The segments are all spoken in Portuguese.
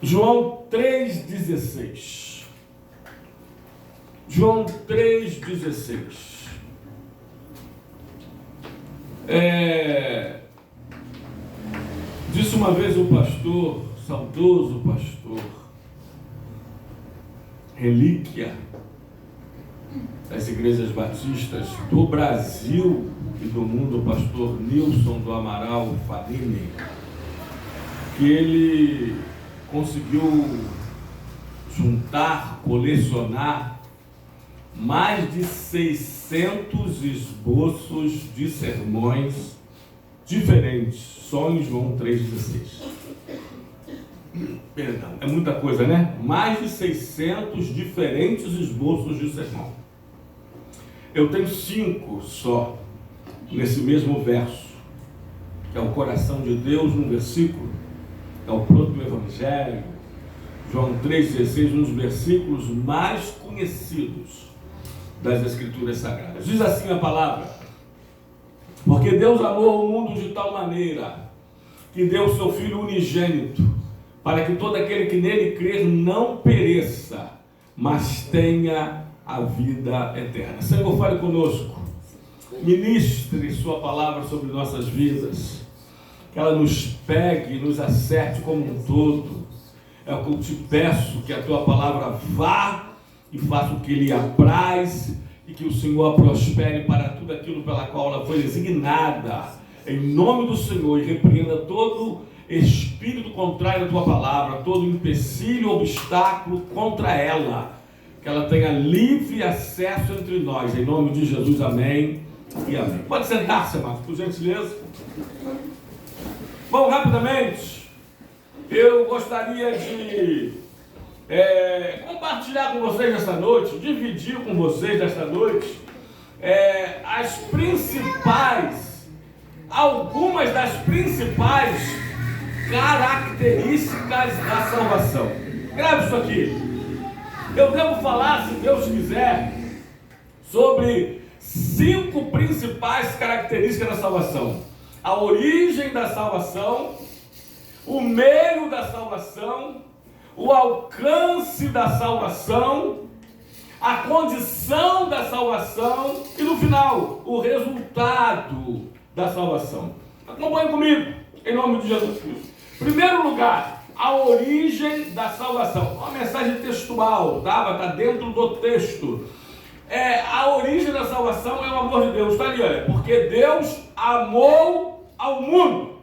João 3,16. João 3,16. Disse uma vez o pastor, saudoso pastor, relíquia das igrejas batistas do Brasil e do mundo, o pastor Nilson do Amaral Farini, que ele conseguiu juntar, colecionar mais de 600 esboços de sermões diferentes, só em João 3,16. Perdão, é muita coisa, né? Mais de 600 diferentes esboços de sermão. Eu tenho 5 só, nesse mesmo verso, que é o coração de Deus, num versículo, é o proto-evangelho, João 3,16, um dos versículos mais conhecidos das Escrituras Sagradas. Diz assim a palavra: porque Deus amou o mundo de tal maneira que deu o seu Filho unigênito, para que todo aquele que nele crer não pereça, mas tenha a vida eterna. Senhor, fale conosco, ministre sua palavra sobre nossas vidas, que ela nos pegue, nos acerte como um todo. É o que eu te peço, que a tua palavra vá e faça o que lhe apraz, e que o Senhor a prospere para tudo aquilo pela qual ela foi designada, em nome do Senhor, e repreenda todo espírito contrário à tua palavra, todo empecilho, obstáculo contra ela, que ela tenha livre acesso entre nós, em nome de Jesus, amém e amém. Pode sentar-se, amados, por gentileza. Bom, rapidamente, eu gostaria de compartilhar com vocês esta noite, dividir com vocês esta noite, algumas das principais características da salvação. Grave isso aqui. Eu devo falar, se Deus quiser, sobre 5 principais características da salvação: a origem da salvação, o meio da salvação, o alcance da salvação, a condição da salvação e, no final, o resultado da salvação. Acompanhe comigo, em nome de Jesus Cristo. Primeiro lugar, a origem da salvação. Uma mensagem textual, tá? Está dentro do texto. A origem da salvação é o amor de Deus. Está ali, olha. Porque Deus amou ao mundo.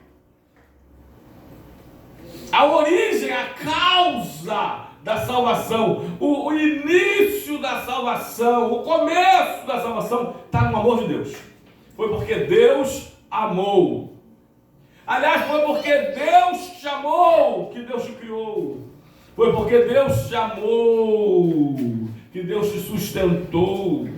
A origem, a causa da salvação, o início da salvação, o começo da salvação está no amor de Deus. Foi porque Deus amou. Aliás, foi porque Deus te amou que Deus te criou. Foi porque Deus te amou que Deus te sustentou.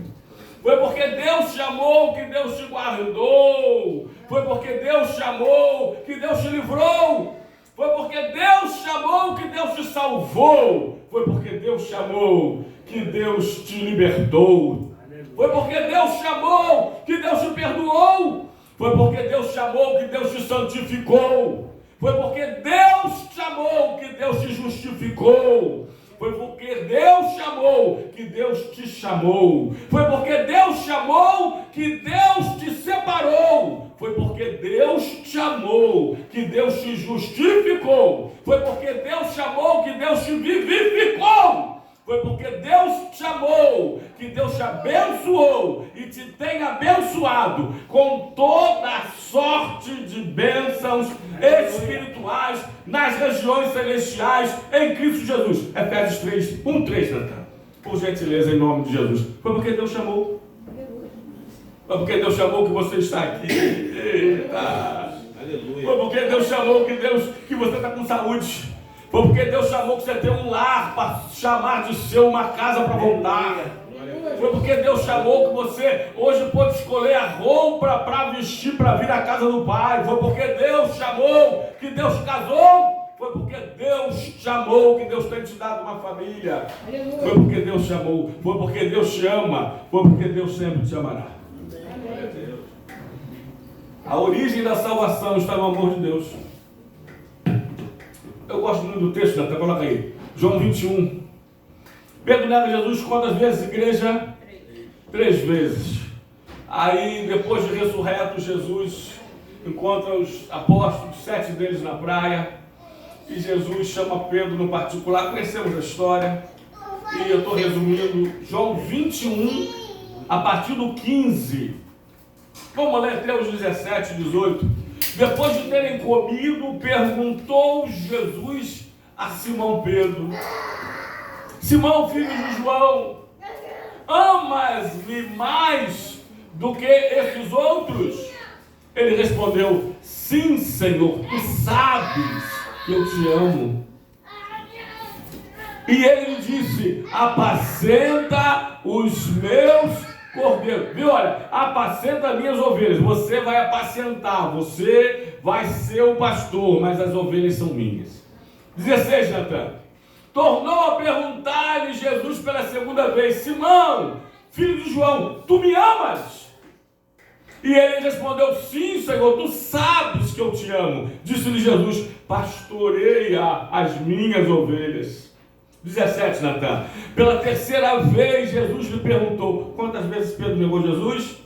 Foi porque Deus te amou que Deus te guardou. Foi porque Deus te amou que Deus te livrou. Foi porque Deus te amou que Deus te salvou. Foi porque Deus te amou que Deus te libertou. Foi porque Deus te amou que Deus te perdoou. Foi porque Deus te amou que Deus te santificou. Foi porque Deus te amou que Deus te justificou. Foi porque Deus te amou que Deus te chamou. Foi porque Deus te amou que Deus te separou. Foi porque Deus te amou que Deus te justificou. Foi porque Deus te amou que Deus te vivificou. Foi porque Deus te amou que Deus te abençoou e te tem abençoado com toda a sorte de bênçãos espirituais nas regiões celestiais em Cristo Jesus. Efésios 3, 1-3, Natan. Por gentileza, em nome de Jesus. Foi porque Deus chamou. Foi porque Deus chamou que você está aqui. Eita. Aleluia. Foi porque Deus chamou que você está com saúde. Foi porque Deus chamou que você tem um lar para chamar de seu, uma casa para voltar. Foi porque Deus chamou que você hoje pode escolher a roupa para vestir para vir à casa do Pai. Foi porque Deus chamou que Deus te casou. Foi porque Deus te amou que Deus tem te dado uma família. Foi porque Deus te amou. Foi porque Deus te ama. Foi porque Deus sempre te amará. A origem da salvação está no amor de Deus. Eu gosto muito do texto, Natan, coloca aí. João 21. Pedro nega Jesus quantas vezes, igreja? 3 vezes. Aí, depois de ressurreto, Jesus encontra os apóstolos, 7 deles na praia. E Jesus chama Pedro no particular. Conhecemos a história. E eu estou resumindo. João 21, a partir do 15. Vamos ler até os 17, 18. Depois de terem comido, perguntou Jesus a Simão Pedro: Simão, filho de João, amas-me mais do que esses outros? Ele respondeu: sim, Senhor, tu sabes que eu te amo. E ele disse: apacenta os meus cordeiros. Viu, olha, apacenta minhas ovelhas. Você vai apacentar, você vai ser o pastor, mas as ovelhas são minhas. 16, Natan. Tornou a perguntar-lhe Jesus pela segunda vez: Simão, filho de João, tu me amas? E ele respondeu: sim, Senhor, tu sabes que eu te amo. Disse-lhe Jesus: pastoreia as minhas ovelhas. 17, Natan. Pela terceira vez Jesus lhe perguntou. Quantas vezes Pedro negou Jesus?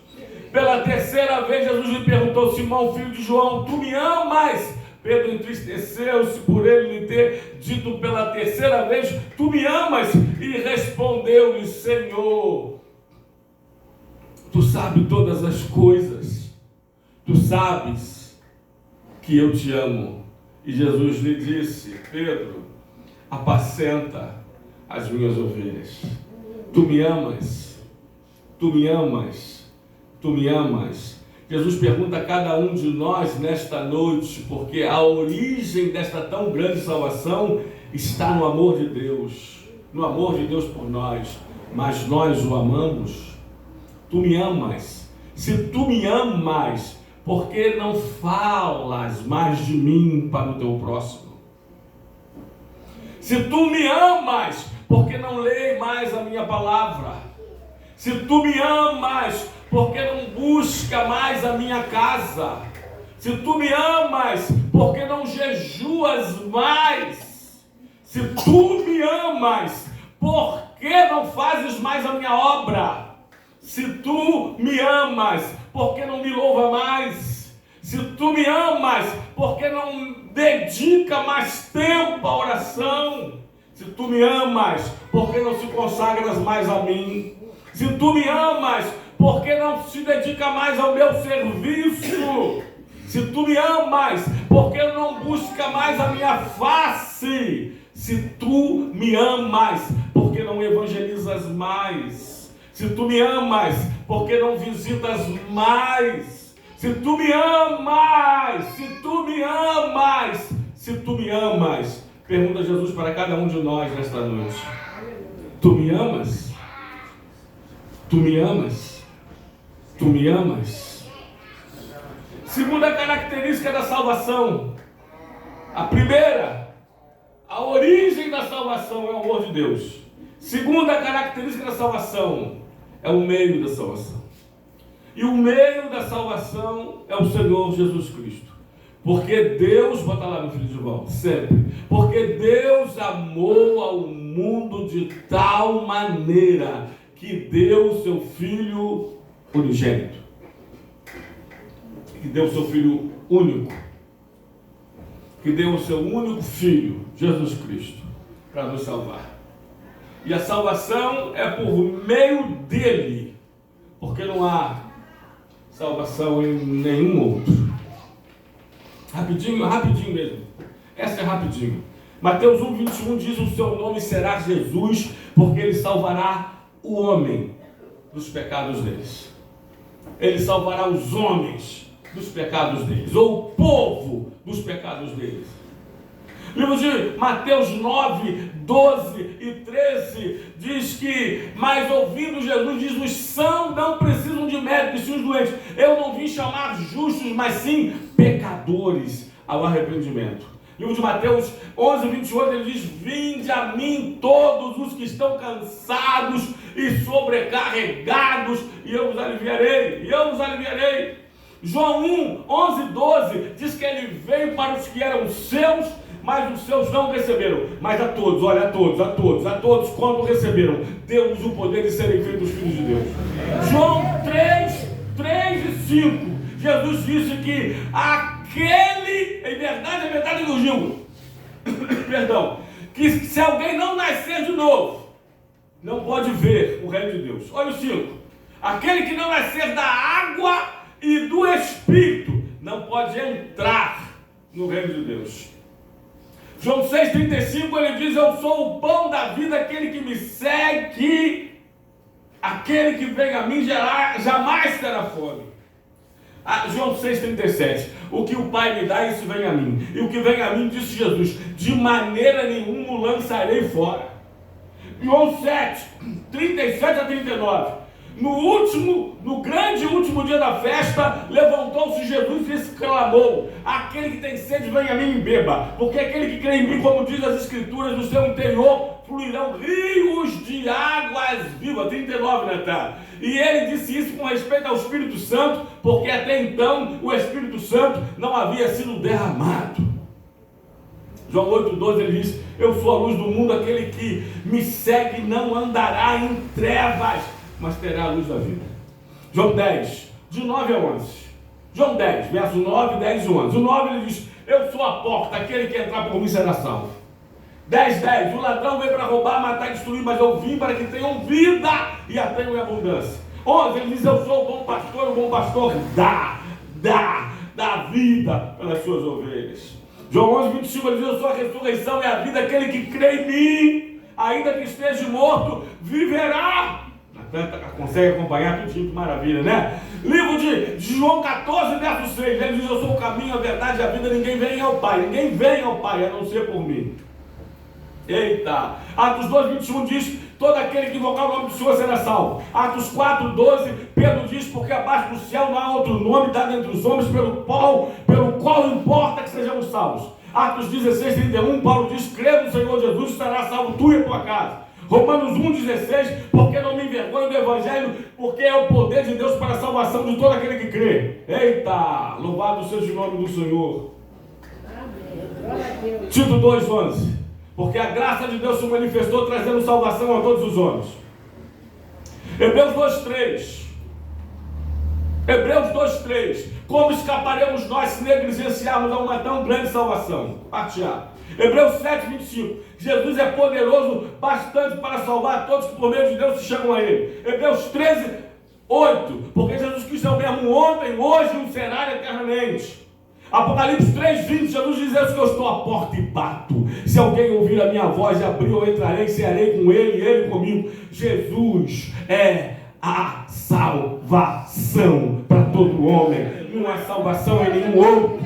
Pela terceira vez Jesus lhe perguntou: Simão, filho de João, tu me amas? Pedro entristeceu-se por ele lhe ter dito pela terceira vez: tu me amas? E respondeu-lhe: Senhor, tu sabes todas as coisas, tu sabes que eu te amo. E Jesus lhe disse: Pedro, apacenta as minhas ovelhas. Tu me amas? Tu me amas? Tu me amas? Jesus pergunta a cada um de nós nesta noite, porque a origem desta tão grande salvação está no amor de Deus, no amor de Deus por nós, mas nós o amamos. Tu me amas? Se tu me amas, por que não falas mais de mim para o teu próximo? Se tu me amas, por que não leis mais a minha palavra? Se tu me amas, por que não busca mais a minha casa? Se tu me amas, por que não jejuas mais? Se tu me amas, por que não fazes mais a minha obra? Se tu me amas, por que não me louva mais? Se tu me amas, por que não dedica mais tempo à oração? Se tu me amas, por que não se consagras mais a mim? Se tu me amas, por que não se dedica mais ao meu serviço? Se tu me amas, por que não busca mais a minha face? Se tu me amas, por que não evangelizas mais? Se tu me amas, por que não visitas mais? Se tu me amas, se tu me amas, se tu me amas, pergunta Jesus para cada um de nós nesta noite: tu me amas? Tu me amas? Tu me amas? Segunda característica da salvação. A primeira, a origem da salvação é o amor de Deus. Segunda característica da salvação é o meio da salvação. E o meio da salvação é o Senhor Jesus Cristo. Porque Deus, bota lá no filho de volta, sempre. Porque Deus amou ao mundo de tal maneira que deu o seu Filho unigênito. Que deu o seu Filho único. Que deu o seu único Filho, Jesus Cristo, para nos salvar. E a salvação é por meio dele. Porque não há salvação em nenhum outro. Rapidinho mesmo. Essa é rapidinho. Mateus 1:21 diz: o seu nome será Jesus, porque ele salvará o homem dos pecados deles. Ele salvará os homens dos pecados deles, ou o povo dos pecados deles. Livro de Mateus 9, 12 e 13 diz que, mas ouvindo Jesus, diz: os sãos não precisam de médicos, sim os doentes. Eu não vim chamar justos, mas sim pecadores ao arrependimento. Livro de Mateus 11, 28, ele diz: vinde a mim todos os que estão cansados e sobrecarregados, e eu vos aliviarei, João 1, 11, 12 diz que ele veio para os que eram seus, mas os seus não receberam. Mas a todos, olha, a todos, quando receberam, deu-lhes o poder de serem feitos filhos de Deus. João 3 e 5, Jesus disse que aquele, em verdade eu digo, perdão, que se alguém não nascer de novo, não pode ver o reino de Deus. Olha o 5, aquele que não nascer da água e do Espírito, não pode entrar no reino de Deus. João 6,35, ele diz: eu sou o pão da vida, aquele que me segue, aquele que vem a mim jamais terá fome. João 6,37, o que o Pai me dá, isso vem a mim, e o que vem a mim, disse Jesus, de maneira nenhuma o lançarei fora. João 7, 37 a 39, no grande último dia da festa, levantou-se Jesus e exclamou: aquele que tem sede, venha a mim e beba, porque aquele que crê em mim, como diz as Escrituras, do seu interior fluirão rios de águas vivas. 39, Natan. E ele disse isso com respeito ao Espírito Santo, porque até então o Espírito Santo não havia sido derramado. João 8,12, ele diz: eu sou a luz do mundo, aquele que me segue não andará em trevas, mas terá a luz da vida. João 10, de 9 a 11. João 10, verso 9, 10 e 11. O 9 ele diz: eu sou a porta, aquele que entrar por mim será salvo. 10, o ladrão veio para roubar, matar e destruir, mas eu vim para que tenham vida e a tenham em abundância. 11, ele diz: eu sou o bom pastor dá vida pelas suas ovelhas. João 11, 25, ele diz: eu sou a ressurreição e a vida, aquele que crê em mim, ainda que esteja morto, viverá. Consegue acompanhar tudo, que maravilha, né? Livro de João 14, verso 6, ele diz: eu sou o caminho, a verdade e a vida, ninguém vem ao Pai a não ser por mim. Eita! Atos 2, 21 diz: todo aquele que invocar o nome do Senhor será salvo. Atos 4, 12, Pedro diz: porque abaixo do céu não há outro nome dado entre os homens pelo qual importa que sejamos salvos. Atos 16, 31, Paulo diz: crê no Senhor Jesus, estará salvo tu e a tua casa. Romanos 1,16, porque não me envergonho do Evangelho, porque é o poder de Deus para a salvação de todo aquele que crê. Eita, louvado seja o nome do Senhor. Amém. Tito 2,11, porque a graça de Deus se manifestou trazendo salvação a todos os homens. Hebreus 2,3, como escaparemos nós se negligenciarmos a uma tão grande salvação? Partear. Hebreus 7, 25, Jesus é poderoso bastante para salvar todos que por meio de Deus se chamam a Ele. Hebreus 13, 8, porque Jesus Cristo é o mesmo ontem, hoje e será eternamente. Apocalipse 3, 20, Jesus diz: eu estou à porta e bato. Se alguém ouvir a minha voz e abrir, eu entrarei, cearei com ele e ele comigo. Jesus é a salvação para todo homem. Não há salvação em nenhum outro.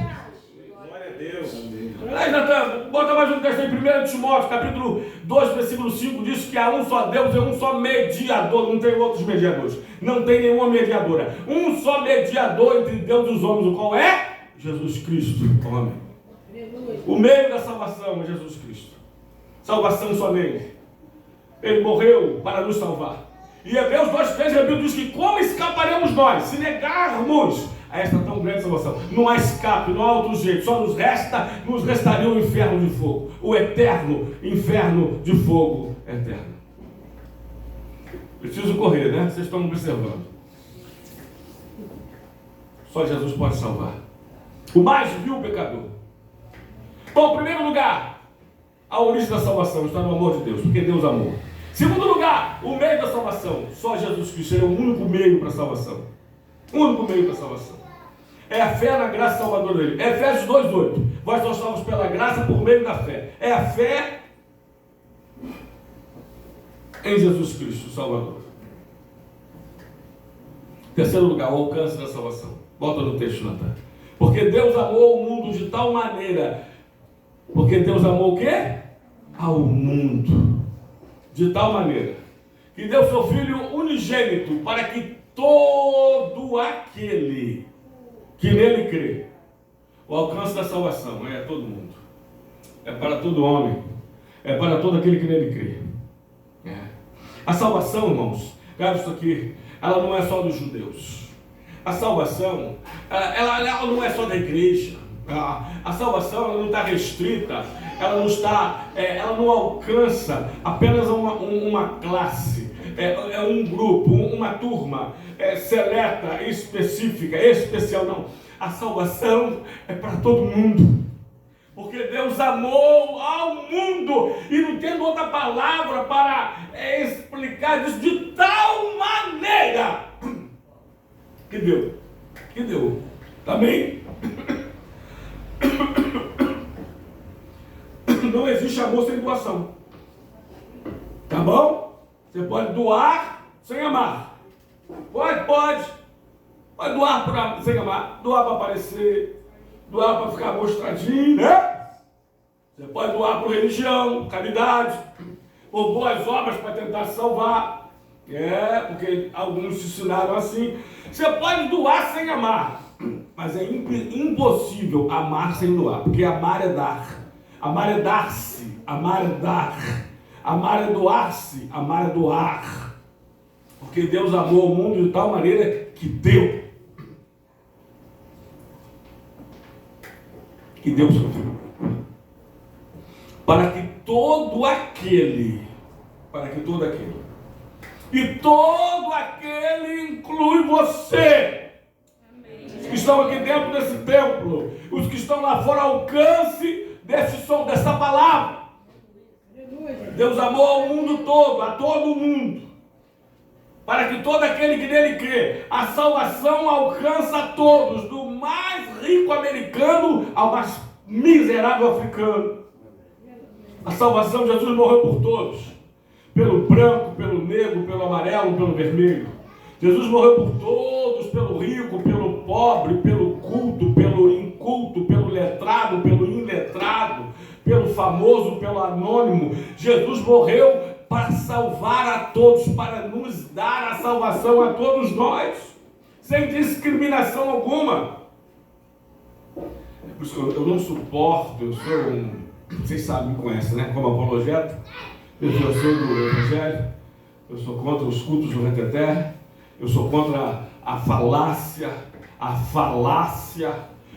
Glória a Deus. Aí, Natan, bota mais um texto em 1 Timóteo, capítulo 2, versículo 5, diz que há um só Deus e um só mediador, não tem outros mediadores, não tem nenhuma mediadora, um só mediador entre Deus e os homens, o qual é? Jesus Cristo, homem. O meio da salvação é Jesus Cristo. Salvação só nele. Ele morreu para nos salvar. E Hebreus 2,3, a Bíblia diz que como escaparemos nós, se negarmos a esta tão grande salvação? Não há escape, não há outro jeito, só nos restaria o inferno de fogo, o eterno inferno de fogo eterno. Preciso correr, né? Vocês estão observando. Só Jesus pode salvar. O mais vil pecador. Bom, em primeiro lugar, a origem da salvação está no amor de Deus, porque Deus amou. Segundo lugar, o meio da salvação. Só Jesus Cristo é o único meio para a salvação. O único meio para a salvação. É a fé na graça salvadora dele. Efésios 2,8. Vós nós somos pela graça por meio da fé. É a fé em Jesus Cristo, o Salvador. Terceiro lugar, o alcance da salvação. Volta no texto, Natan. Porque Deus amou o mundo de tal maneira. Porque Deus amou o quê? Ao mundo. De tal maneira que deu seu Filho unigênito para que todo aquele que nele crê. O alcance da salvação é a todo mundo. É para todo homem. É para todo aquele que nele crê. É. A salvação, irmãos, grave isso aqui, ela não é só dos judeus. A salvação, ela não é só da igreja. A salvação ela não está restrita ela não alcança apenas uma classe, um grupo, uma turma seleta, específica, especial, não. A salvação é para todo mundo. Porque Deus amou ao mundo e não tem outra palavra para explicar isso, de tal maneira que deu. Também não existe amor sem doação. Tá bom? Você pode doar sem amar. Pode doar sem amar, doar para aparecer, doar para ficar mostradinho, né? Você pode doar por religião, caridade, por boas obras para tentar salvar. Porque alguns se ensinaram assim. Você pode doar sem amar, mas é impossível amar sem doar, porque amar é dar. Amar é dar-se, amar é dar. Amar é doar-se, amar é doar. Porque Deus amou o mundo de tal maneira que deu. Que Deus confirmou. Para que todo aquele, e todo aquele inclui você. Amém. Os que estão aqui dentro desse templo, os que estão lá fora, alcance desse som, dessa palavra. Deus amou ao mundo todo, a todo mundo, para que todo aquele que nele crê, a salvação alcança a todos, do mais rico americano ao mais miserável africano. A salvação, Jesus morreu por todos, pelo branco, pelo negro, pelo amarelo, pelo vermelho. Jesus morreu por todos, pelo rico, pelo pobre, pelo culto, pelo inculto, pelo letrado, pelo iletrado, pelo famoso, pelo anônimo. Jesus morreu para salvar a todos, para nos dar a salvação a todos nós, sem discriminação alguma. É por isso que eu não suporto, eu sou vocês sabem, me conhecem, né? Como apologeta, eu sou do Evangelho, eu sou contra os cultos do reteté, eu sou contra a falácia,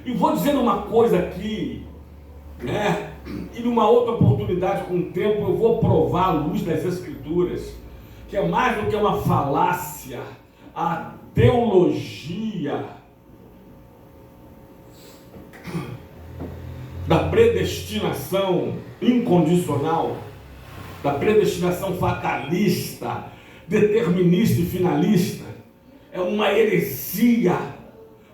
e vou dizer uma coisa aqui, né? E numa outra oportunidade, com o tempo, eu vou provar à luz das Escrituras, que é mais do que uma falácia, a teologia da predestinação incondicional, da predestinação fatalista, determinista e finalista, é uma heresia,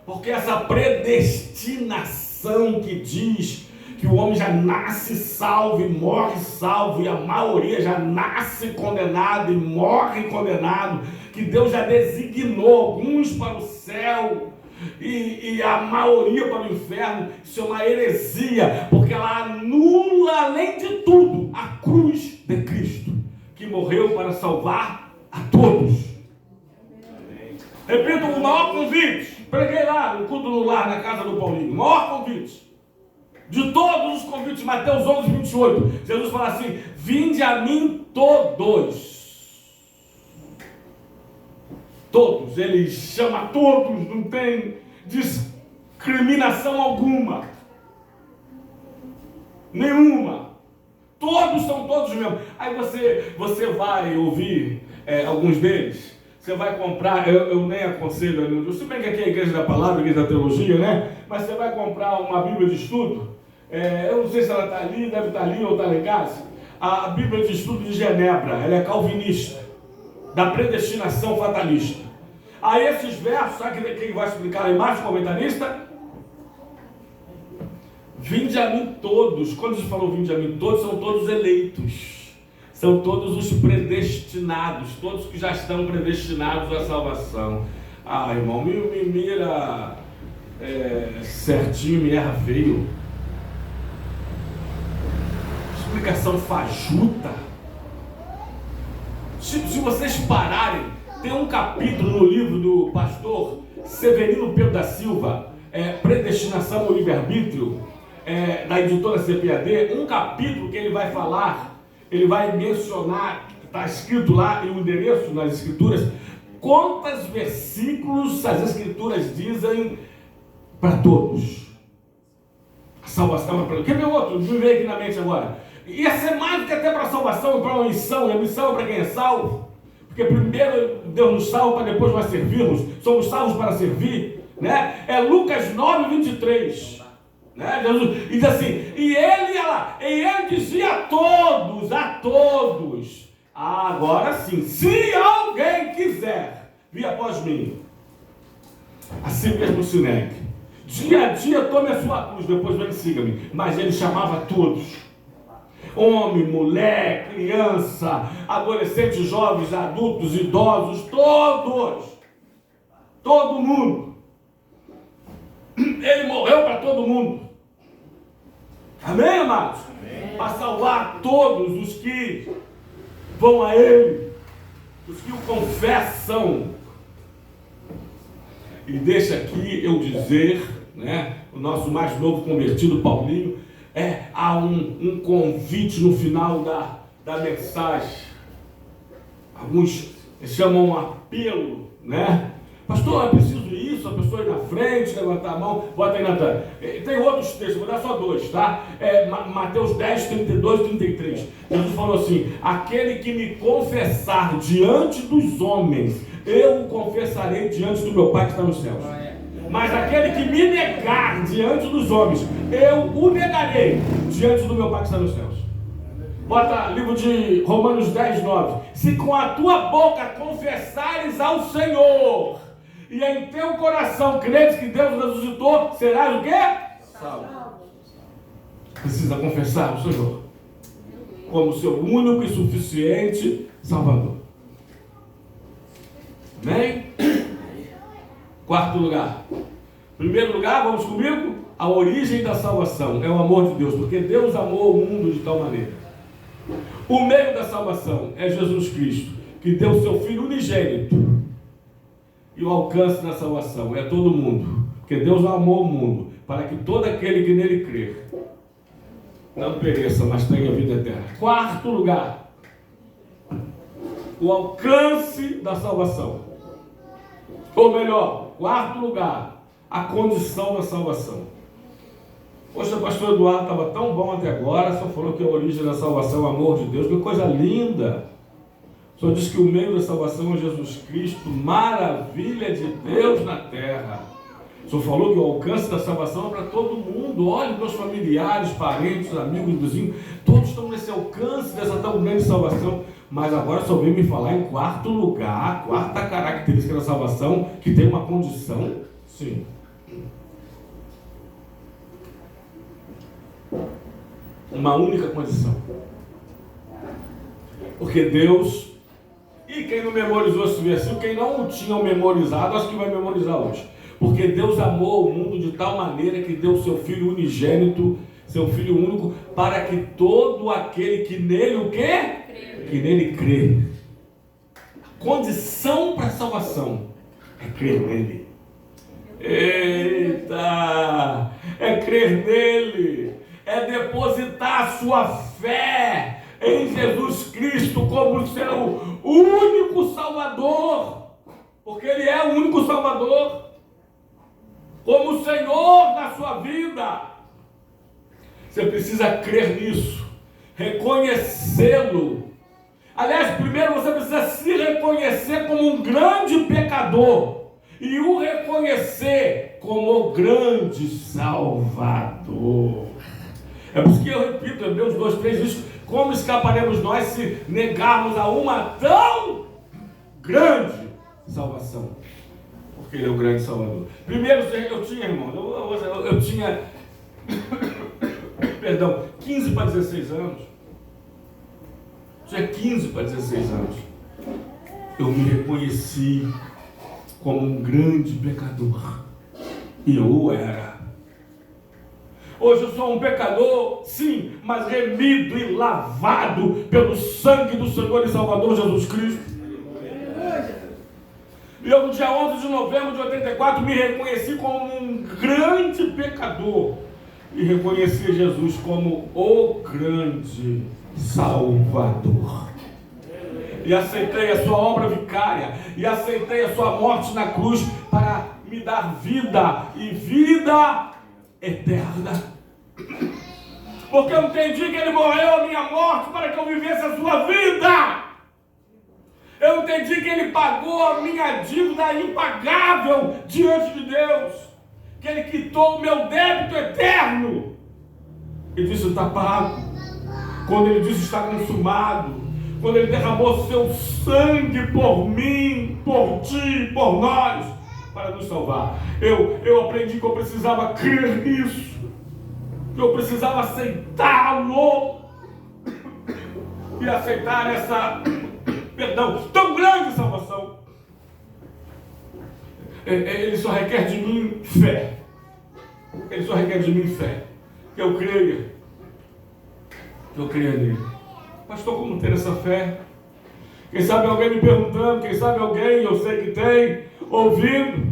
porque essa predestinação que diz que o homem já nasce salvo e morre salvo, e a maioria já nasce condenado e morre condenado, que Deus já designou alguns para o céu e a maioria para o inferno. Isso é uma heresia, porque ela anula, além de tudo, a cruz de Cristo, que morreu para salvar a todos. Repito, o maior convite, preguei lá no culto do lar, na casa do Paulinho, o maior convite de todos os convites, Mateus 11, 28, Jesus fala assim: vinde a mim todos. Todos, ele chama todos, não tem discriminação alguma, nenhuma. Todos são todos mesmo. Aí você vai ouvir alguns deles, você vai comprar, eu nem aconselho a nenhum, se bem que aqui é a igreja da palavra, a igreja da teologia, né? Mas você vai comprar uma Bíblia de estudo, eu não sei se ela está ali, deve estar ali ou está lá em casa, a Bíblia de estudo de Genebra, ela é calvinista, da predestinação fatalista. Aí esses versos, sabe quem vai explicar lá embaixo, o comentarista? Vinde a mim todos. Quando Jesus falou vinde a mim todos, são todos eleitos, são todos os predestinados, todos que já estão predestinados à salvação. Ah, irmão, me mira certinho, me erra feio. Explicação fajuta. Se vocês pararem, tem um capítulo no livro do pastor Severino Pedro da Silva, Predestinação ao Livre-Arbítrio, da editora CPAD, um capítulo que ele vai falar, ele vai mencionar, está escrito lá em um endereço nas escrituras, quantos versículos as escrituras dizem para todos. A salvação é para... Quer ver outro? Me veio aqui na mente agora. Ia ser mais do que até para a salvação e para uma missão. E a missão é para quem é salvo. Porque primeiro Deus nos salva para depois nós servirmos. Somos salvos para servir. Né? É Lucas 9, 23. Né? Jesus, e diz assim, e ele dizia a todos, agora sim, se alguém quiser vir após mim, assim mesmo se negue. Dia a dia tome a sua cruz, depois vem e siga-me. Mas ele chamava todos. Homem, mulher, criança, adolescentes, jovens, adultos, idosos, todos. Todo mundo. Ele morreu para todo mundo. Amém, amados? Para salvar todos os que vão a Ele, os que o confessam. E deixa aqui eu dizer, né, o nosso mais novo convertido, Paulinho, há um convite no final da mensagem. Alguns chamam um apelo, né? Pastor, eu preciso isso, a pessoa ir na frente, levantar a mão, bota aí, Natan. Tem outros textos, vou dar só dois, tá? Mateus 10, 32 e 33. Jesus falou assim, aquele que me confessar diante dos homens, eu o confessarei diante do meu Pai que está nos céus. Mas aquele que me negar diante dos homens, eu o negarei diante do meu Pai que está nos céus. Bota livro de Romanos 10, 9. Se com a tua boca confessares ao Senhor, e em teu coração creres que Deus ressuscitou, serás o quê? Salvo. Precisa confessar o Senhor como seu único e suficiente Salvador. Amém? Quarto lugar. Primeiro lugar, vamos comigo? A origem da salvação é o amor de Deus, porque Deus amou o mundo de tal maneira. O meio da salvação é Jesus Cristo, que deu o seu Filho unigênito. E o alcance da salvação é todo mundo, porque Deus amou o mundo, para que todo aquele que nele crer não pereça, mas tenha vida eterna. Quarto lugar, o alcance da salvação. Ou melhor, quarto lugar, a condição da salvação. Poxa, o pastor Eduardo estava tão bom até agora, só falou que a origem da salvação é o amor de Deus, que coisa linda. Só diz que o meio da salvação é Jesus Cristo, maravilha de Deus na terra. Só falou que o alcance da salvação é para todo mundo. Olha, meus familiares, parentes, amigos, vizinhos, todos estão nesse alcance dessa tão grande salvação. Mas agora só veio me falar em quarto lugar, a quarta característica da salvação, que tem uma condição, sim. Uma única condição. Porque Deus... E quem não memorizou esse versículo, quem não o tinha memorizado, acho que vai memorizar hoje. Porque Deus amou o mundo de tal maneira que deu o seu Filho unigênito, seu Filho único, para que todo aquele que nele, o quê? Que nele crê. A condição para a salvação é crer nele. Eita! É crer nele. É depositar a sua fé em Jesus Cristo como seu único Salvador, porque Ele é o único Salvador, como o Senhor da sua vida. Você precisa crer nisso, reconhecê-lo. Aliás, primeiro você precisa se reconhecer como um grande pecador e o reconhecer como o grande Salvador. É por isso que eu repito, Hebreus 2:3 diz: como escaparemos nós se negarmos a uma tão grande salvação? Porque Ele é o grande Salvador. Primeiro, eu tinha, irmão, eu tinha, perdão, 15 para 16 anos. Tinha 15 para 16 anos. Eu me reconheci como um grande pecador. E eu o era. Hoje eu sou um pecador, sim, mas remido e lavado pelo sangue do Senhor e Salvador Jesus Cristo. E eu no dia 11 de novembro de 84 me reconheci como um grande pecador e reconheci Jesus como o grande Salvador. E aceitei a sua obra vicária, e aceitei a sua morte na cruz para me dar vida e vida eterna. Porque eu entendi que Ele morreu a minha morte para que eu vivesse a sua vida. Eu entendi que Ele pagou a minha dívida impagável diante de Deus. Que Ele quitou o meu débito eterno. E disse: está pago. Quando Ele disse: está consumado. Quando Ele derramou seu sangue por mim, por ti, por nós, para nos salvar. Eu aprendi que eu precisava crer nisso. Que eu precisava aceitá-lo. E aceitar essa, perdão, tão grande salvação. Ele só requer de mim fé. Ele só requer de mim fé. Que eu creia. Que eu creia nele. Pastor, como ter essa fé? Quem sabe alguém me perguntando, quem sabe alguém, eu sei que tem, ouvindo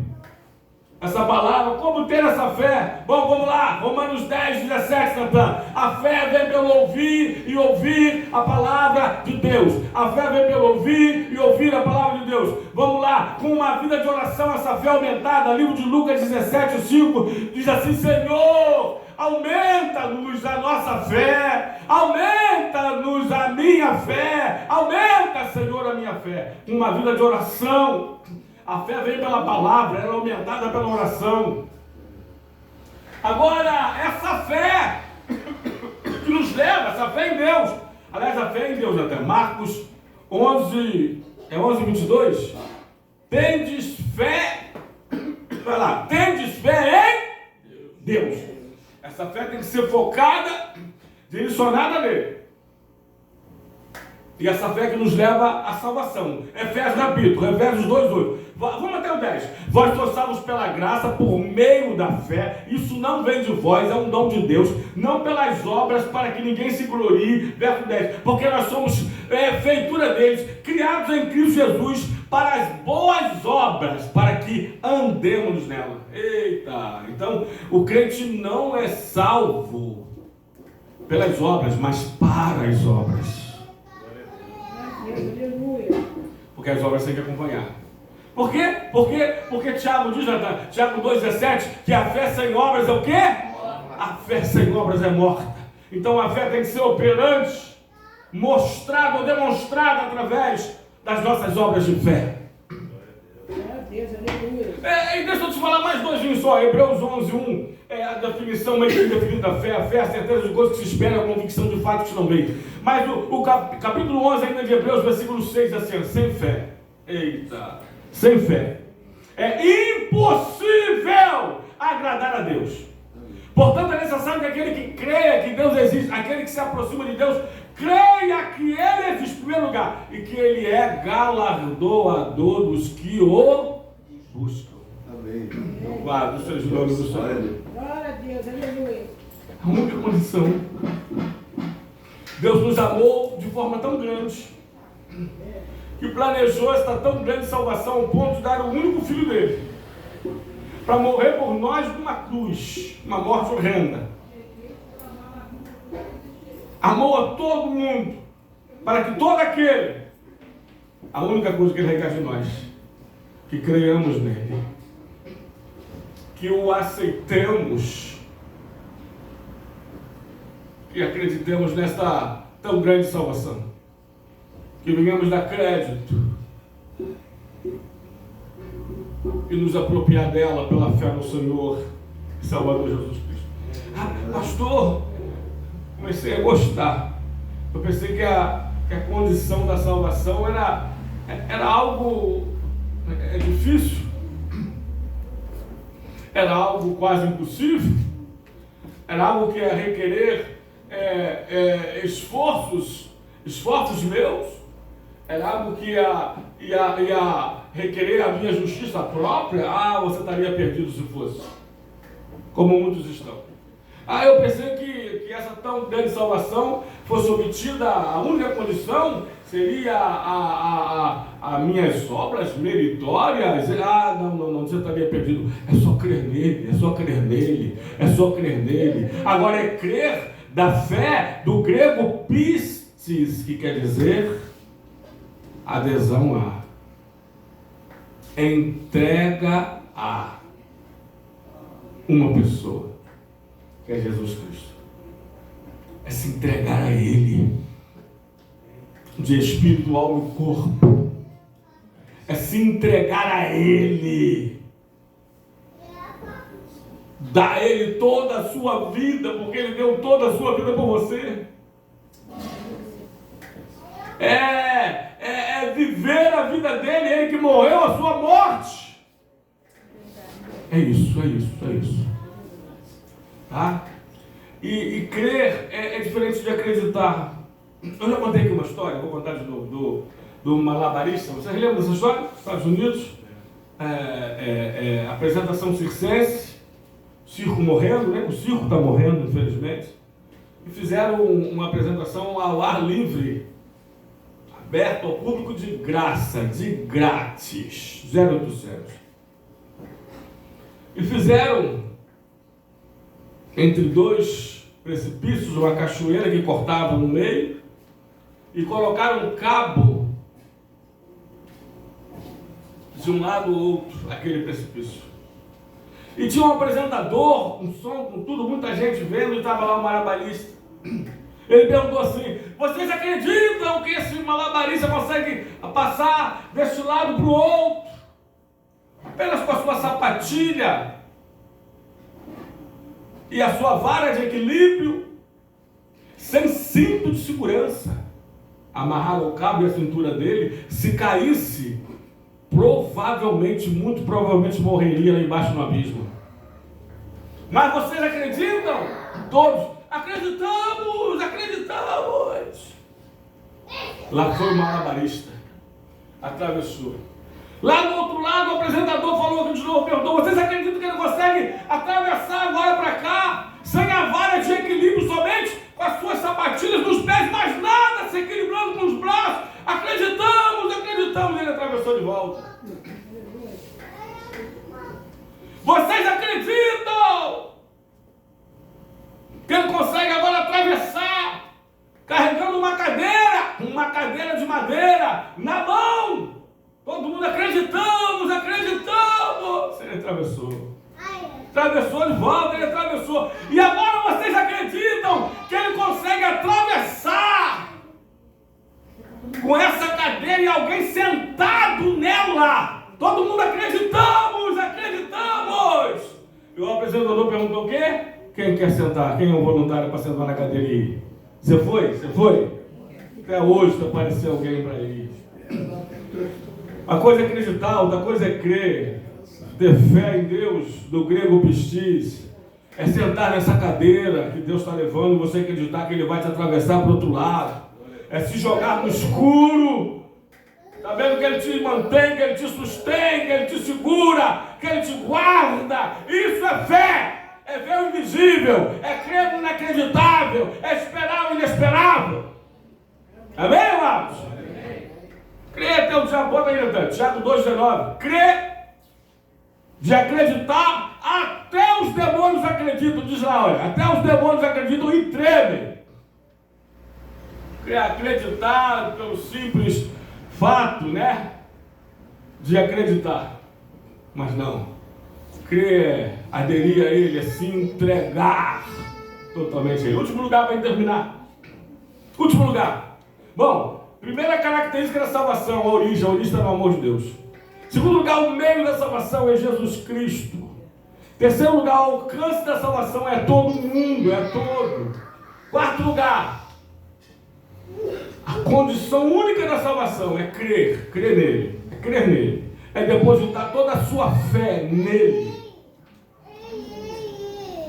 essa palavra, como ter essa fé? Bom, vamos lá, Romanos 10, 17, Natan. A fé vem pelo ouvir e ouvir a palavra de Deus. A fé vem pelo ouvir e ouvir a palavra de Deus. Vamos lá, com uma vida de oração, essa fé aumentada. Livro de Lucas 17, 5, diz assim: Senhor, aumenta-nos a nossa fé, aumenta-nos a minha fé, aumenta, Senhor, a minha fé. Uma vida de oração. A fé vem pela palavra, ela é aumentada pela oração. Agora, essa fé que nos leva, essa fé em Deus. Aliás, a fé em Deus, até Marcos 11, 22. Tendes fé, vai lá, tendes fé em Deus. Essa fé tem que ser focada, direcionada nele. E essa fé que nos leva à salvação. Efésios, capítulo, Efésios 2:8. Vamos até o 10. Vós sois salvos pela graça, por meio da fé. Isso não vem de vós, é um dom de Deus. Não pelas obras, para que ninguém se glorie. Verso 10. Porque nós somos feitura deles, criados em Cristo Jesus, para as boas obras, para que andemos nela. Eita! Então, o crente não é salvo pelas obras, mas para as obras. Porque as obras têm que acompanhar. Por quê? Porque Tiago diz, Tiago 2,17, que a fé sem obras é o quê? A fé sem obras é morta. Então a fé tem que ser operante, mostrada ou demonstrada através das nossas obras de fé. E deixa eu te falar mais dois só. Hebreus 11:1 é a definição meio que definida da fé. A fé é a certeza de coisas que se espera, a convicção de fatos que não veem. Mas o capítulo 11 ainda de Hebreus, versículo 6, assim: sem fé. Eita! Sem fé é impossível agradar a Deus. Portanto, é necessário que aquele que creia que Deus existe, aquele que se aproxima de Deus, creia que Ele existe em primeiro lugar e que Ele é galardoador dos que o buscam. Amém. Louvado seja o nome do Senhor. Glória a Deus, aleluia. A única condição. Deus nos amou de forma tão grande, que planejou esta tão grande salvação ao ponto de dar o único filho dele para morrer por nós numa cruz, uma morte horrenda. Amou a todo mundo, para que todo aquele, a única coisa que ele requer de nós, que creiamos nele, que o aceitemos, que acreditemos nesta tão grande salvação, que venhamos dar crédito e nos apropriar dela pela fé no Senhor e Salvador Jesus Cristo. Pastor, comecei a gostar. Eu pensei que a condição da salvação era algo difícil, era algo quase impossível, era algo que ia requerer esforços meus, era algo que ia requerer a minha justiça própria. Você estaria perdido se fosse, como muitos estão. Eu pensei que essa tão grande salvação fosse obtida, a única condição seria as minhas obras meritórias. Não, você estaria perdido. É só crer nele, é só crer nele, é só crer nele. Agora é crer da fé, do grego pistis, que quer dizer adesão a, entrega a uma pessoa, que é Jesus Cristo. é se entregar a Ele, de espírito, alma e corpo. É se entregar a Ele. Dá a Ele toda a sua vida, porque Ele deu toda a sua vida por você. É viver a vida dele, Ele que morreu a sua morte. É isso. Tá? E crer é diferente de acreditar. Eu já contei aqui uma história, vou contar de novo, do malabarista. Vocês lembram dessa história? Estados Unidos, apresentação circense, circo morrendo, né? O circo está morrendo, infelizmente. E fizeram uma apresentação ao ar livre, aberto ao público de graça, de grátis, 0800. E fizeram entre dois precipícios uma cachoeira que cortava no meio e colocaram um cabo de um lado ou outro, aquele precipício. E tinha um apresentador, um som, com tudo, muita gente vendo, e estava lá um malabarista. Ele perguntou assim: vocês acreditam que esse malabarista consegue passar deste lado para o outro, apenas com a sua sapatilha e a sua vara de equilíbrio, sem cinto de segurança? Amarraram o cabo e a cintura dele. Se caísse, provavelmente, muito provavelmente morreria lá embaixo no abismo. Mas vocês acreditam? Todos: acreditamos! Lá foi o malabarista, atravessou. Lá do outro lado, o apresentador falou de novo, perguntou: vocês acreditam que ele consegue atravessar agora para cá, sem a vara de equilíbrio, somente com as suas sapatilhas nos pés, mais nada, se equilibrando com os braços? Acreditamos! Ele atravessou de volta. Vocês acreditam que ele consegue agora atravessar, carregando uma cadeira de madeira na mão? Todo mundo: acreditamos! Ele atravessou de volta, ele atravessou. E agora vocês acreditam que ele consegue atravessar com essa cadeira e alguém sentado nela? Todo mundo: acreditamos! E o apresentador perguntou: o quê? Quem quer sentar? Quem é um voluntário para sentar na cadeira aí? Você foi? Até hoje está aparecendo alguém para ir. Uma coisa é acreditar, outra coisa é crer. Ter fé em Deus, do grego pistis, é sentar nessa cadeira que Deus está levando e você acreditar que Ele vai te atravessar para o outro lado. É se jogar no escuro, sabendo que Ele te mantém, que Ele te sustém, que Ele te segura, que Ele te guarda. Isso é fé. É ver o invisível, é crer no inacreditável, é esperar o inesperável. Amém, irmãos? Crer até o diabo, bota aí, Tiago 2,19. Crer de acreditar, até os demônios acreditam. Diz lá, olha, até os demônios acreditam e tremem. Acreditar pelo simples fato, né, de acreditar. Mas não. Crer, aderir a Ele, é se entregar totalmente a Ele. Último lugar para terminar. Último lugar. Bom, primeira característica da salvação, a origem está no amor de Deus. Segundo lugar, o meio da salvação é Jesus Cristo. Terceiro lugar, o alcance da salvação é todo mundo, é todo. Quarto lugar, a condição única da salvação é crer nele, é depositar toda a sua fé nele,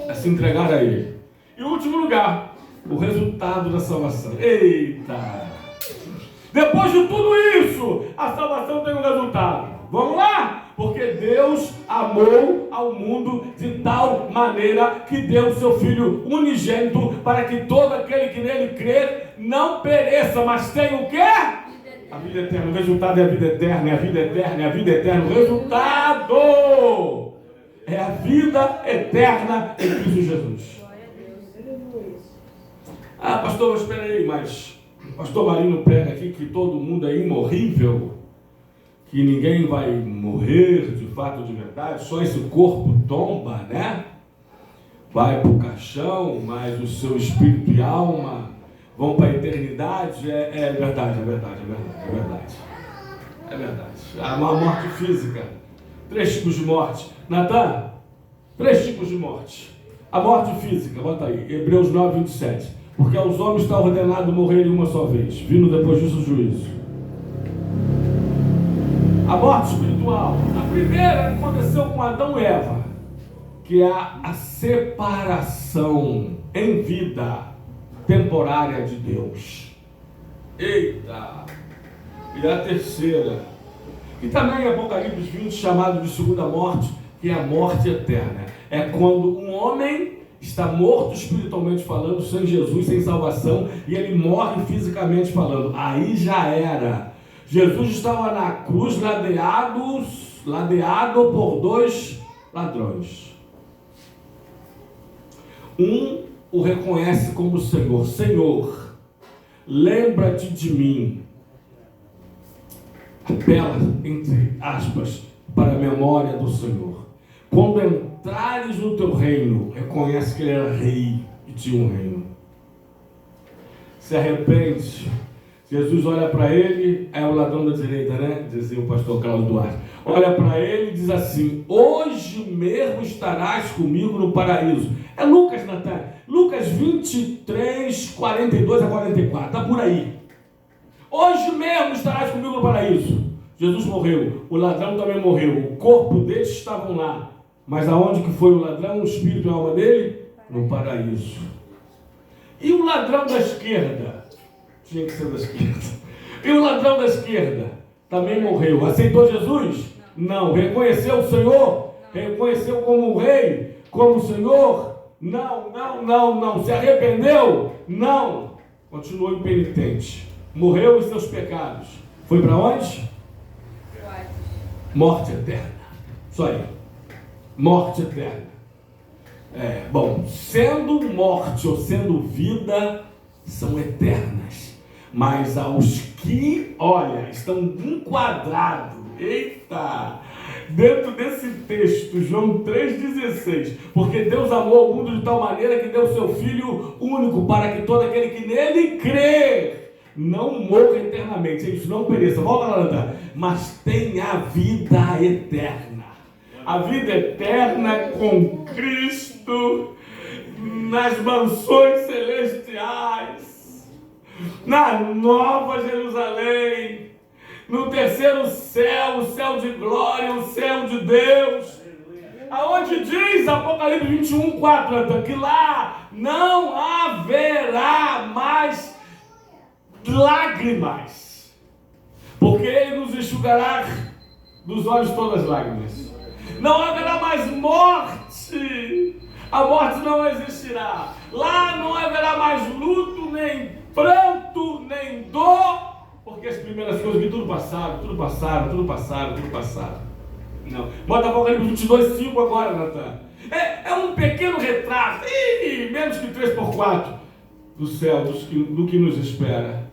é se entregar a Ele. E o último lugar, o resultado da salvação. Eita! Depois de tudo isso, a salvação tem um resultado. Vamos lá? Porque Deus amou ao mundo de tal maneira que deu o seu Filho unigênito para que todo aquele que nele crer não pereça, mas tenha o quê? A vida eterna. O resultado é a vida eterna, é a vida eterna, é a vida eterna. O resultado é a vida eterna em Cristo Jesus. Ah, pastor, espera aí, mas o pastor Marino prega aqui que todo mundo é imorrível, que ninguém vai morrer de fato, de verdade, só esse corpo tomba, né? vai para o caixão, mas o seu espírito e alma vão para a eternidade. É verdade. É verdade. Há uma morte física. 3 tipos de morte. Natan, 3 tipos de morte. A morte física, bota aí, Hebreus 9, 27. Porque aos homens está ordenado morrerem uma só vez, vindo depois disso o juízo. A morte espiritual. A primeira aconteceu com Adão e Eva, que é a separação em vida temporária de Deus. Eita! E a terceira, e também em Apocalipse 20, chamado de segunda morte, que é a morte eterna. É quando um homem está morto espiritualmente falando, sem Jesus, sem salvação, e ele morre fisicamente falando. Aí já era. Jesus estava na cruz ladeado por 2 ladrões. Um o reconhece como Senhor. Senhor, lembra-te de mim. Apela, entre aspas, para a memória do Senhor. Quando entrares no teu reino, reconhece que ele era rei e tinha um reino. Se arrepende. Jesus olha para ele, é o ladrão da direita, né? Dizia o pastor Carlos Duarte. Olha para ele e diz assim: hoje mesmo estarás comigo no paraíso. É Lucas, Natan. Lucas 23, 42 a 44. Está por aí. Hoje mesmo estarás comigo no paraíso. Jesus morreu. O ladrão também morreu. O corpo deles estavam lá. Mas aonde que foi o ladrão? O espírito e a alma dele? No paraíso. E o ladrão da esquerda? Tinha que ser da esquerda. E o ladrão da esquerda também morreu. Aceitou Jesus? Não. Reconheceu o Senhor? Reconheceu como o rei? Como o Senhor? Não. Se arrependeu? Não. Continuou impenitente. Morreu em seus pecados. Foi para onde? Morte eterna. Só aí. Morte eterna. Sendo morte ou sendo vida, são eternas. Mas aos que, estão enquadrados, dentro desse texto, João 3,16, porque Deus amou o mundo de tal maneira que deu o seu Filho único, para que todo aquele que nele crer não morra eternamente, isso não pereça, volta lá, Natan, mas tenha a vida eterna. A vida eterna com Cristo nas mansões celestiais, na Nova Jerusalém, no terceiro céu, o céu de glória, o céu de Deus. Aonde diz Apocalipse 21, 4, que lá não haverá mais lágrimas, porque Ele nos enxugará dos olhos todas as lágrimas. Não haverá mais morte, a morte não existirá. Lá não haverá mais luto, nem pranto, nem dor, porque as primeiras coisas que tudo passaram. Não. Bota Apocalipse 22, 5 agora, Natan. É um pequeno retrato, menos que 3x4 do céu, do que nos espera.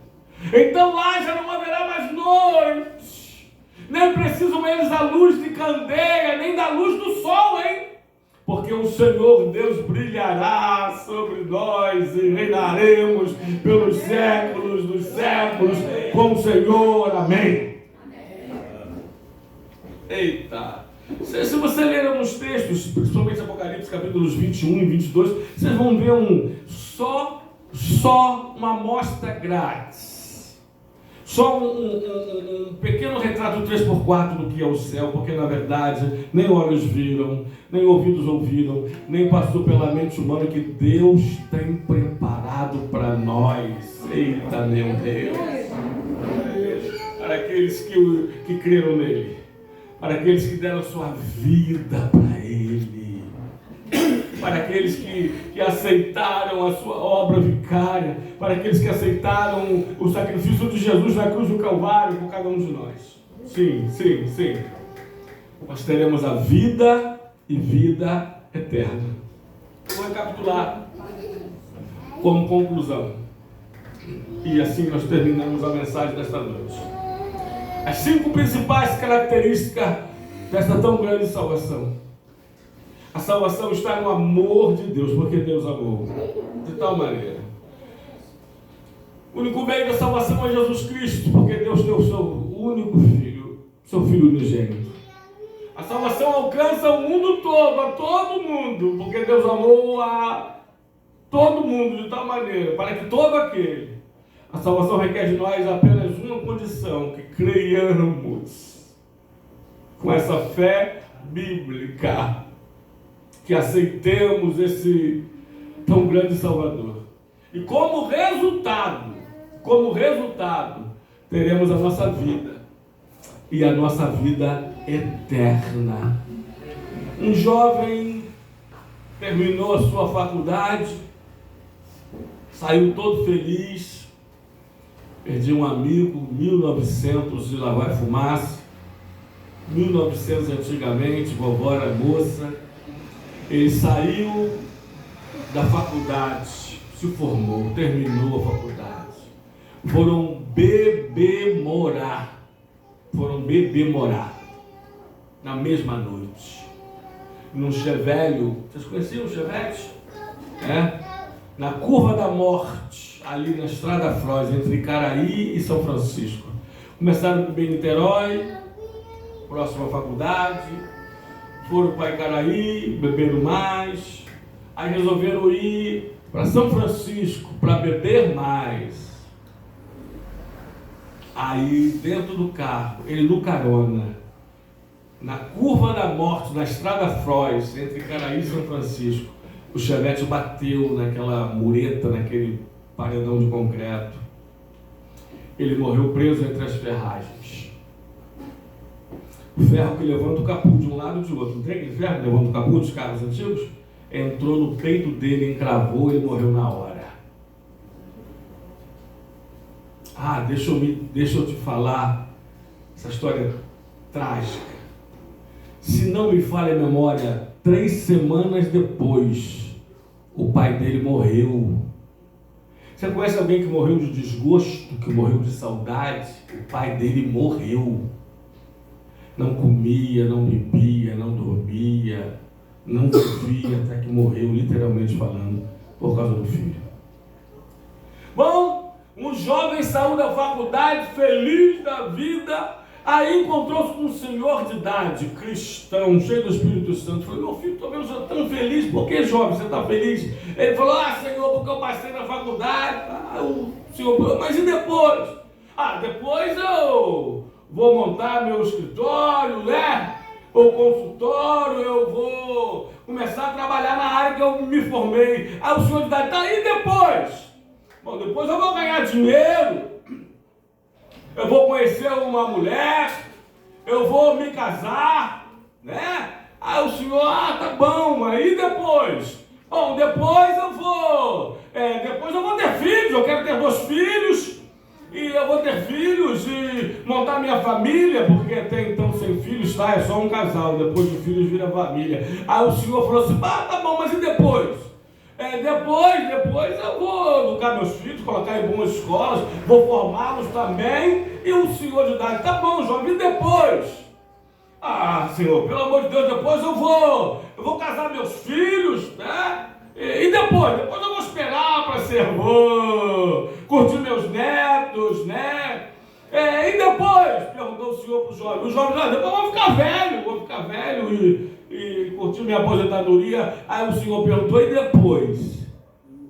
Então lá já não haverá mais noite, nem precisam eles da luz de candeia, nem da luz do sol, porque o Senhor Deus brilhará sobre nós e reinaremos pelos séculos dos séculos com o Senhor. Amém. Eita! Se você ler alguns textos, principalmente Apocalipse capítulos 21 e 22, vocês vão ver só uma amostra grátis. Só um pequeno retrato 3x4 do que é o céu, porque na verdade nem olhos viram, nem ouvidos ouviram, nem passou pela mente humana que Deus tem preparado para nós. Eita, meu Deus! Para aqueles que creram nele, para aqueles que deram sua vida para Ele, para aqueles que aceitaram a sua obra vicária, para aqueles que aceitaram o sacrifício de Jesus na cruz do Calvário por cada um de nós. Sim. Nós teremos a vida e vida eterna. Vou recapitular como conclusão. E assim nós terminamos a mensagem desta noite. As 5 principais características desta tão grande salvação. A salvação está no amor de Deus, porque Deus amou de tal maneira. O único meio da salvação é Jesus Cristo, porque Deus deu o seu único filho, seu filho unigênito. A salvação alcança o mundo todo, a todo mundo, porque Deus amou a todo mundo de tal maneira, para que todo aquele. A salvação requer de nós apenas uma condição, que creiamos com essa fé bíblica, que aceitemos esse tão grande Salvador. E como resultado, teremos a nossa vida, e a nossa vida eterna. Um jovem terminou a sua faculdade, saiu todo feliz, perdi um amigo, 1900 e lá vai fumaça, 1900 antigamente, vovó era moça. Ele saiu da faculdade, se formou, terminou a faculdade. Foram beber morar na mesma noite, num chevelho. Vocês conheciam o chevette? Na curva da morte, ali na Estrada Frois, entre Icaraí e São Francisco. Começaram a beber em Niterói, próximo à faculdade, foram para Icaraí, beberam mais, aí resolveram ir para São Francisco para beber mais. Aí, dentro do carro, ele no carona, na curva da morte, na Estrada Frois, entre Icaraí e São Francisco, o chevette bateu naquela mureta, naquele paredão de concreto. Ele morreu preso entre as ferragens. O ferro que levanta o capô de um lado e de outro. Não tem aquele ferro que levanta o capô dos carros antigos? Entrou no peito dele, encravou e morreu na hora. Deixa eu te falar essa história trágica. Se não me falha a memória, 3 semanas depois, o pai dele morreu. Você conhece alguém que morreu de desgosto, que morreu de saudade? O pai dele morreu. Não comia, não bebia, não dormia, não vivia, até que morreu, literalmente falando, por causa do filho. Bom, um jovem saiu da faculdade, feliz da vida, aí encontrou-se com um senhor de idade, cristão, cheio do Espírito Santo. Falei, meu filho, estou vendo você tão feliz. Por que, jovem, você está feliz? Ele falou, Senhor, porque eu passei na faculdade. O senhor falou, mas e depois? Depois eu vou montar meu escritório, né? O consultório, eu vou começar a trabalhar na área que eu me formei. Aí o senhor de idade, tá aí depois? Bom, depois eu vou ganhar dinheiro, eu vou conhecer uma mulher, eu vou me casar, né? Aí o senhor, tá bom, aí depois? Bom, depois eu vou ter filhos, eu quero ter 2 filhos, e eu vou ter filhos e montar minha família, porque até então sem filhos, é só um casal, depois de filhos vira família. Aí o senhor falou assim, tá bom, mas e depois? Depois eu vou educar meus filhos, colocar em boas escolas, vou formá-los também, e o senhor de idade, tá bom, jovem, e depois? Senhor, pelo amor de Deus, depois eu vou casar meus filhos, né? E depois eu vou esperar para ser avô, curtir meus netos, né? E depois, perguntou o senhor para o jovem. O jovem, depois eu vou ficar velho e curtir minha aposentadoria. Aí o senhor perguntou, e depois?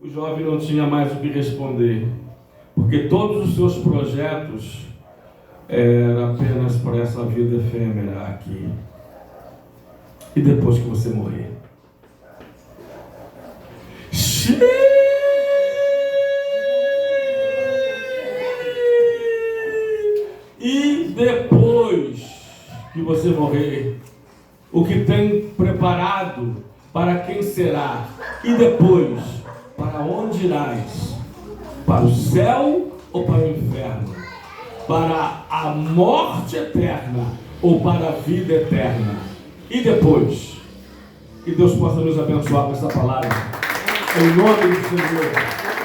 O jovem não tinha mais o que responder, porque todos os seus projetos eram apenas para essa vida efêmera aqui. E depois que você morrer? E depois que você morrer, o que tem preparado para quem será? E depois, para onde irás? Para o céu ou para o inferno? Para a morte eterna ou para a vida eterna? E depois? Que Deus possa nos abençoar com essa palavra. Em nome do Senhor.